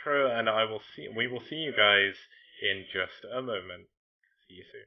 intro, and we will see you guys in just a moment. See you soon.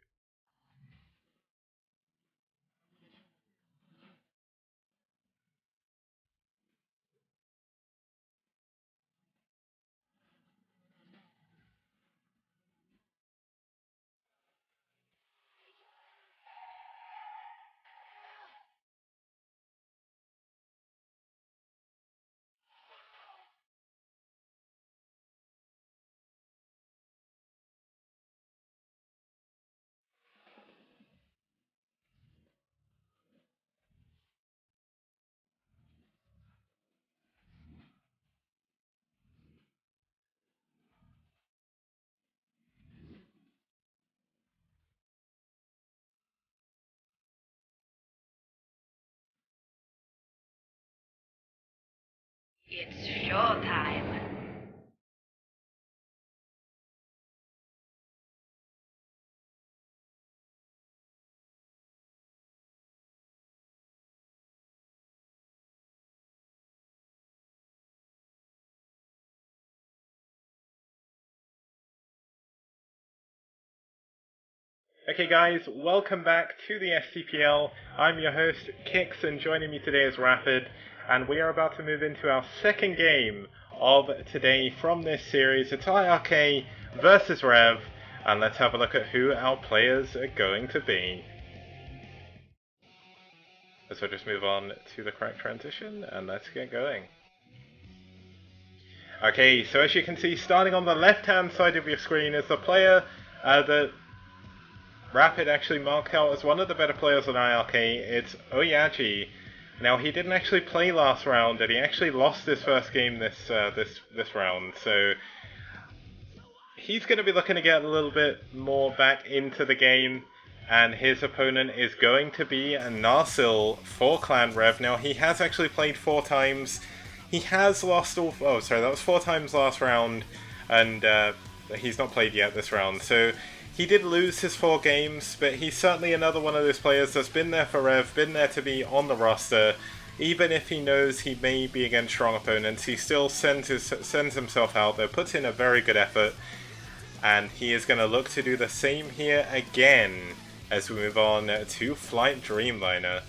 It's showtime. Okay guys, welcome back to the STPL. I'm your host, Kix, and joining me today is Rapid, and we are about to move into our second game of today from this series. It's iRk versus ReV, and let's have a look at who our players are going to be. So just move on to the correct transition, and let's get going. Okay, so as you can see, starting on the left-hand side of your screen is the player that Rapid actually marked out as one of the better players on iRk. It's OyAji. Now, he didn't actually play last round, and he actually lost his first game this round, so he's going to be looking to get a little bit more back into the game, and his opponent is going to be a NarSiL for Clan ReV. Now, he has actually played 4 times. He has lost all... Oh, sorry, that was 4 times last round, and he's not played yet this round, so he did lose his 4 games, but he's certainly another one of those players that's been there for ReV, been there to be on the roster. Even if he knows he may be against strong opponents, he still sends himself out there, puts in a very good effort, and he is going to look to do the same here again as we move on to Flight-Dreamliner.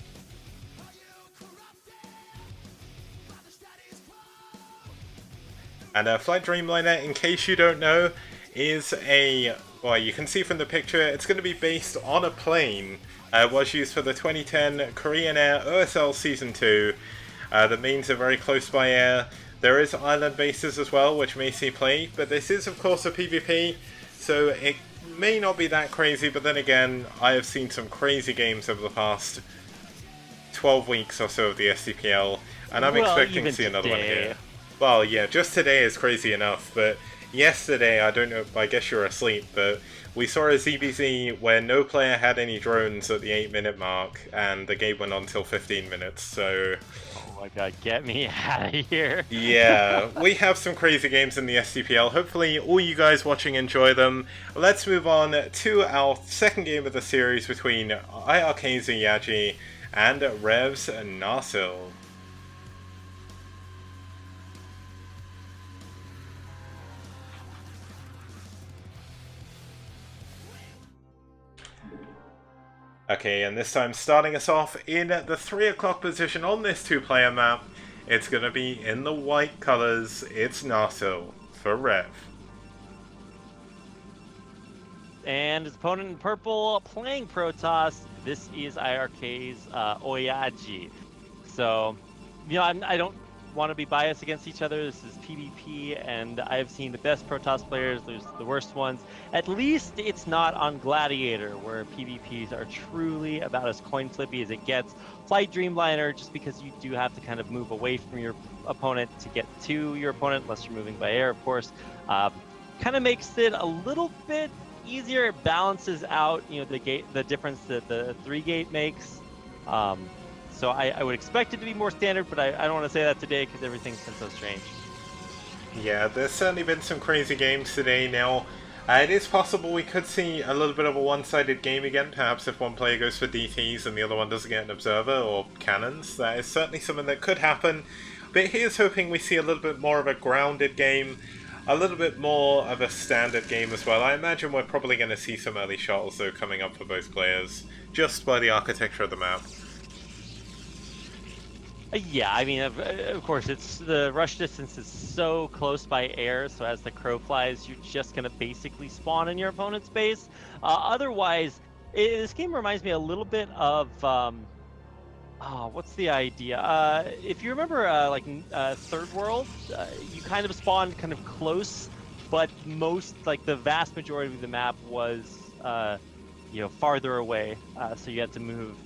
And Flight-Dreamliner, in case you don't know, is a... Well, you can see from the picture, it's going to be based on a plane. It was used for the 2010 Korean Air OSL Season 2. The mains are very close by air. There is island bases as well, which may see play, but this is of course a PvP, so it may not be that crazy, but then again, I have seen some crazy games over the past 12 weeks or so of the STPL, and I'm expecting to see another one here. Well, yeah, just today is crazy enough, but yesterday, I don't know, I guess you were asleep, but we saw a ZBZ where no player had any drones at the 8-minute mark, and the game went on until 15 minutes, so... Oh my god, get me out of here! Yeah, we have some crazy games in the STPL. Hopefully all you guys watching enjoy them. Let's move on to our second game of the series between iRk's OyAji and ReV's NarSiL. Okay, and this time starting us off in the 3 o'clock position on this 2-player map, it's going to be in the white colours, it's NarSiL for ReV. And his opponent in purple playing Protoss, this is iRk's OyAji. So, you know, I don't want to be biased against each other. This is PvP, and I've seen the best Protoss players, there's the worst ones. At least it's not on Gladiator, where PvPs are truly about as coin flippy as it gets. Flight-Dreamliner, just because you do have to kind of move away from your opponent to get to your opponent, unless you're moving by air, of course, kind of makes it a little bit easier. It balances out, you know, the difference that the 3-gate makes. So I would expect it to be more standard, but I don't want to say that today because everything's been so strange. Yeah, there's certainly been some crazy games today. Now, it is possible we could see a little bit of a one-sided game again, perhaps if one player goes for DTs and the other one doesn't get an observer or cannons. That is certainly something that could happen. But here's hoping we see a little bit more of a grounded game. a little bit more of a standard game as well. I imagine we're probably going to see some early shuttles though coming up for both players, just by the architecture of the map. Yeah, I mean, of course, it's the rush distance is so close by air, so as the crow flies, you're just gonna basically spawn in your opponent's base. Otherwise, this game reminds me a little bit of oh, what's the idea? If you remember, Third World, you kind of spawned kind of close, but like the vast majority of the map was, farther away. So you had to move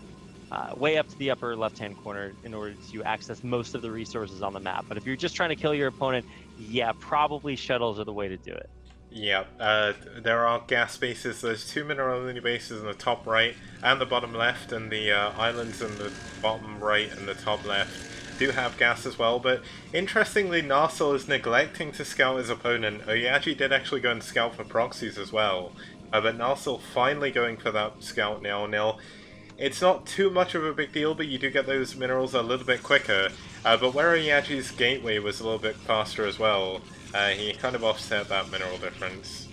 way up to the upper left-hand corner in order to access most of the resources on the map. But if you're just trying to kill your opponent, yeah, probably shuttles are the way to do it. Yeah, there are gas bases. There's 2 mineral bases in the top right and the bottom left, and the islands in the bottom right and the top left do have gas as well. But interestingly, NarSiL is neglecting to scout his opponent. OyAji did actually go and scout for proxies as well, but NarSiL finally going for that scout now. Now, it's not too much of a big deal, but you do get those minerals a little bit quicker. But where OyAji's gateway was a little bit faster as well, he kind of offset that mineral difference.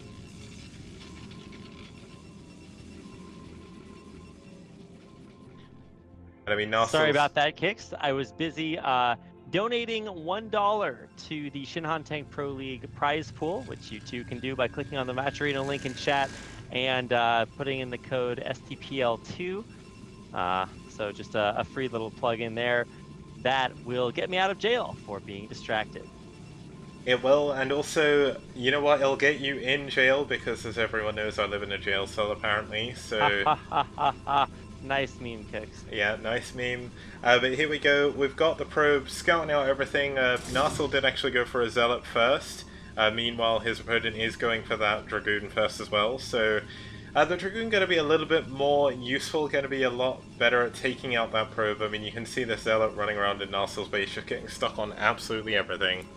And I mean, Sorry about that, Kix. I was busy donating $1 to the Shinhan Tank Pro League prize pool, which you too can do by clicking on the Match Arena link in chat and putting in the code STPL2. So just a free little plug in there that will get me out of jail for being distracted. It will, and also, you know what, it'll get you in jail, because as everyone knows, I live in a jail cell apparently, so... Nice meme, Kicks. Yeah, nice meme. But here we go, we've got the probe scouting out everything. NarSiL did actually go for a Zealot first, meanwhile his opponent is going for that Dragoon first as well, so... the Dragoon going to be a little bit more useful, going to be a lot better at taking out that probe. I mean, you can see the Zealot running around in NarSil's base, just getting stuck on absolutely everything.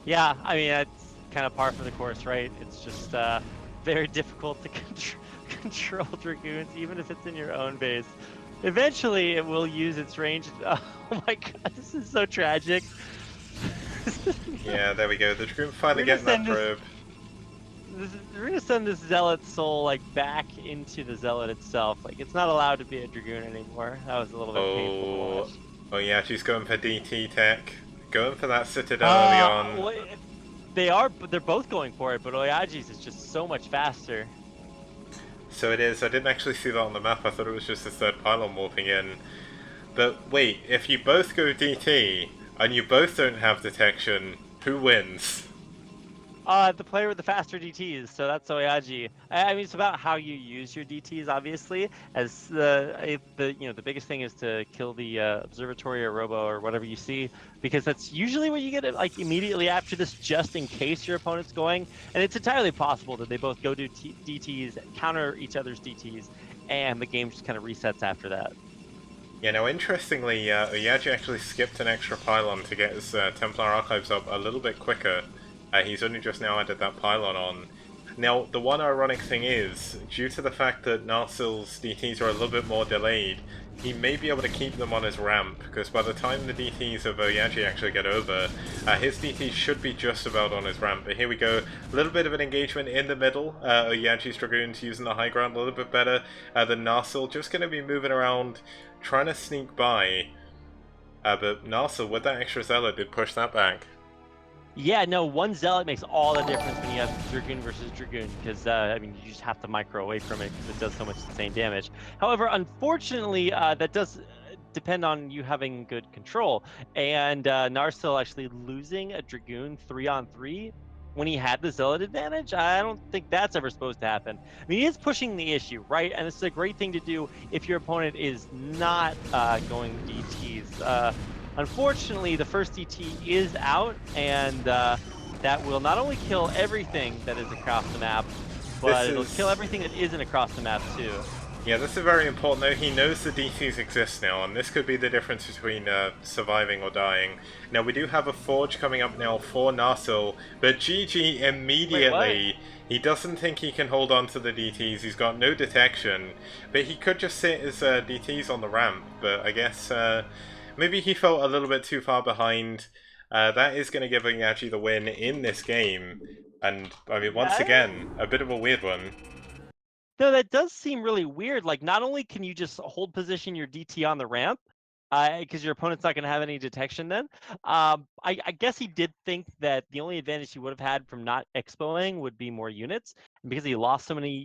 Yeah, I mean, that's kind of par for the course, right? It's just very difficult to control Dragoons, even if it's in your own base. Eventually, it will use its range. Oh my god, this is so tragic. Yeah, there we go. The Dragoon finally getting that probe. We're gonna send this Zealot soul back into the Zealot itself. It's not allowed to be a Dragoon anymore. That was a little bit painful to watch. Oh yeah, she's going for DT tech. Going for that Citadel early on. Well, they're both going for it, but OyAji's is just so much faster. So it is. I didn't actually see that on the map. I thought it was just the third pylon warping in. But wait, if you both go DT and you both don't have detection, who wins? The player with the faster DTs, so that's OyAji. I mean, it's about how you use your DTs, obviously. As the biggest thing is to kill the observatory or robo or whatever you see, because that's usually what you get immediately after this, just in case your opponent's going. And it's entirely possible that they both go do DTs, counter each other's DTs, and the game just kind of resets after that. Yeah, now interestingly, OyAji actually skipped an extra pylon to get his Templar Archives up a little bit quicker. He's only just now added that pylon on. Now, the one ironic thing is, due to the fact that NarSil's DTs are a little bit more delayed, he may be able to keep them on his ramp, because by the time the DTs of OyAji actually get over, his DTs should be just about on his ramp. But here we go, a little bit of an engagement in the middle. OyAji's Dragoons using the high ground a little bit better than NarSiL, just going to be moving around, trying to sneak by. But NarSiL, with that extra Zealot, did push that back. Yeah, no, one Zealot makes all the difference when you have Dragoon versus Dragoon, because, I mean, you just have to micro away from it because it does so much insane damage. However, unfortunately, that does depend on you having good control, and NarSiL actually losing a Dragoon 3-on-3 when he had the Zealot advantage, I don't think that's ever supposed to happen. I mean, he is pushing the issue, right? And this is a great thing to do if your opponent is not going DTs. Unfortunately, the first DT is out, and that will not only kill everything that is across the map, but it'll kill everything that isn't across the map too. Yeah, this is very important though. He knows the DTs exist now, and this could be the difference between surviving or dying. Now, we do have a Forge coming up now for NarSiL, but GG immediately. He doesn't think he can hold on to the DTs. He's got no detection, but he could just sit his DTs on the ramp, but I guess maybe he felt a little bit too far behind. that is going to give OyAji the win in this game. And, I mean, once I- again, a bit of a weird one. No, that does seem really weird. Like, not only can you just hold position your DT on the ramp, because your opponent's not going to have any detection then. I guess he did think that the only advantage he would have had from not expoing would be more units. And because he lost so many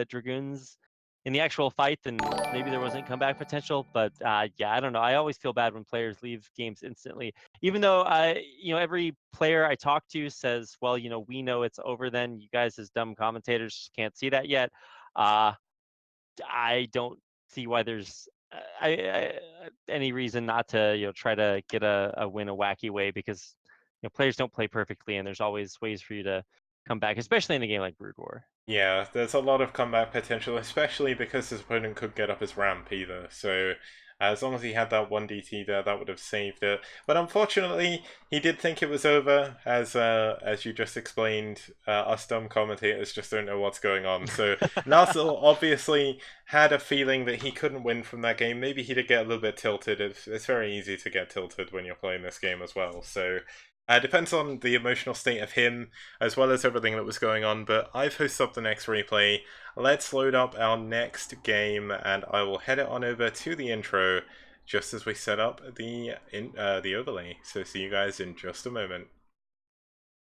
Dragoons in the actual fight, then maybe there wasn't comeback potential. But yeah, I don't know. I always feel bad when players leave games instantly. Even though, every player I talk to says, well, we know it's over then. You guys as dumb commentators can't see that yet. I don't see why there's any reason not to try to get a win a wacky way, because players don't play perfectly and there's always ways for you to come back, especially in a game like Brood War. Yeah, there's a lot of comeback potential, especially because his opponent couldn't get up his ramp either. So as long as he had that 1 DT there, that would have saved it. But unfortunately, he did think it was over, as you just explained. Us dumb commentators just don't know what's going on. So NarSiL obviously had a feeling that he couldn't win from that game. Maybe he did get a little bit tilted. It's very easy to get tilted when you're playing this game as well. So depends on the emotional state of him, as well as everything that was going on, but I've hosted up the next replay. Let's load up our next game, and I will head it on over to the intro, just as we set up the overlay. So see you guys in just a moment.